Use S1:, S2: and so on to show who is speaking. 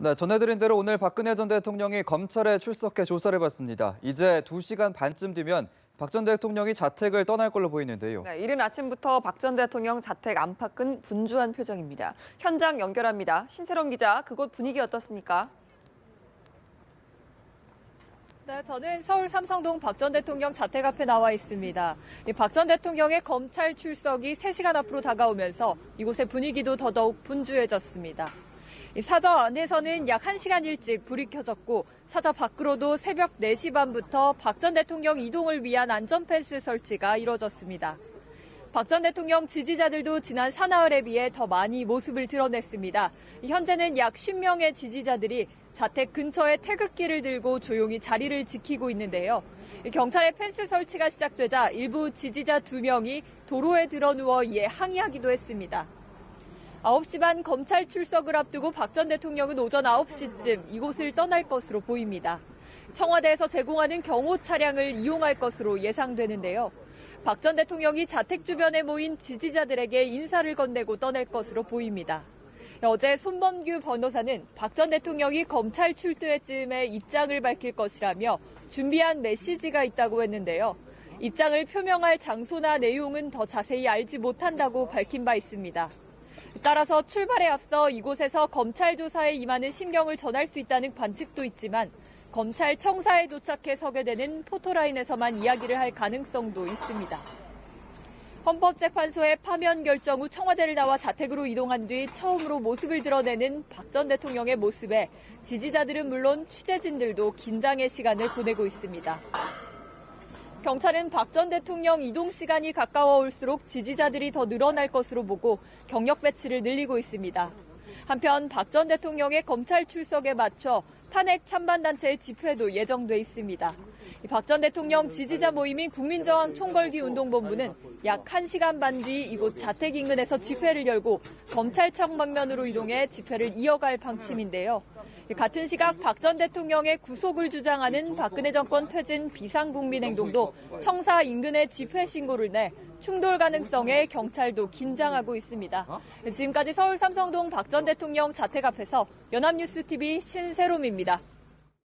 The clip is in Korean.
S1: 네, 전해드린 대로 오늘 박근혜 전 대통령이 검찰에 출석해 조사를 받습니다. 이제 2시간 반쯤 뒤면 박 전 대통령이 자택을 떠날 걸로 보이는데요.
S2: 네, 이른 아침부터 박 전 대통령 자택 안팎은 분주한 표정입니다. 현장 연결합니다. 신세롬 기자, 그곳 분위기 어떻습니까?
S3: 네, 저는 서울 삼성동 박 전 대통령 자택 앞에 나와 있습니다. 박 전 대통령의 검찰 출석이 3시간 앞으로 다가오면서 이곳의 분위기도 더더욱 분주해졌습니다. 사저 안에서는 약 1시간 일찍 불이 켜졌고 사저 밖으로도 새벽 4시 반부터 박 전 대통령 이동을 위한 안전펜스 설치가 이뤄졌습니다. 박 전 대통령 지지자들도 지난 사나흘에 비해 더 많이 모습을 드러냈습니다. 현재는 약 10명의 지지자들이 자택 근처에 태극기를 들고 조용히 자리를 지키고 있는데요. 경찰의 펜스 설치가 시작되자 일부 지지자 2명이 도로에 드러누워 이에 항의하기도 했습니다. 9시 반 검찰 출석을 앞두고 박 전 대통령은 오전 9시쯤 이곳을 떠날 것으로 보입니다. 청와대에서 제공하는 경호 차량을 이용할 것으로 예상되는데요. 박 전 대통령이 자택 주변에 모인 지지자들에게 인사를 건네고 떠날 것으로 보입니다. 어제 손범규 변호사는 박 전 대통령이 검찰 출두할 즈음에 입장을 밝힐 것이라며 준비한 메시지가 있다고 했는데요. 입장을 표명할 장소나 내용은 더 자세히 알지 못한다고 밝힌 바 있습니다. 따라서 출발에 앞서 이곳에서 검찰 조사에 임하는 심경을 전할 수 있다는 관측도 있지만 검찰청사에 도착해 서게 되는 포토라인에서만 이야기를 할 가능성도 있습니다. 헌법재판소의 파면 결정 후 청와대를 나와 자택으로 이동한 뒤 처음으로 모습을 드러내는 박 전 대통령의 모습에 지지자들은 물론 취재진들도 긴장의 시간을 보내고 있습니다. 경찰은 박 전 대통령 이동 시간이 가까워 올수록 지지자들이 더 늘어날 것으로 보고 경력 배치를 늘리고 있습니다. 한편 박 전 대통령의 검찰 출석에 맞춰 탄핵 찬반단체의 집회도 예정돼 있습니다. 박 전 대통령 지지자 모임인 국민저항 총궐기 운동본부는 약 1시간 반 뒤 이곳 자택 인근에서 집회를 열고 검찰청 방면으로 이동해 집회를 이어갈 방침인데요. 같은 시각 박 전 대통령의 구속을 주장하는 박근혜 정권 퇴진 비상국민행동도 청사 인근에 집회 신고를 내 충돌 가능성에 경찰도 긴장하고 있습니다. 지금까지 서울 삼성동 박 전 대통령 자택 앞에서 연합뉴스TV 신세롬입니다.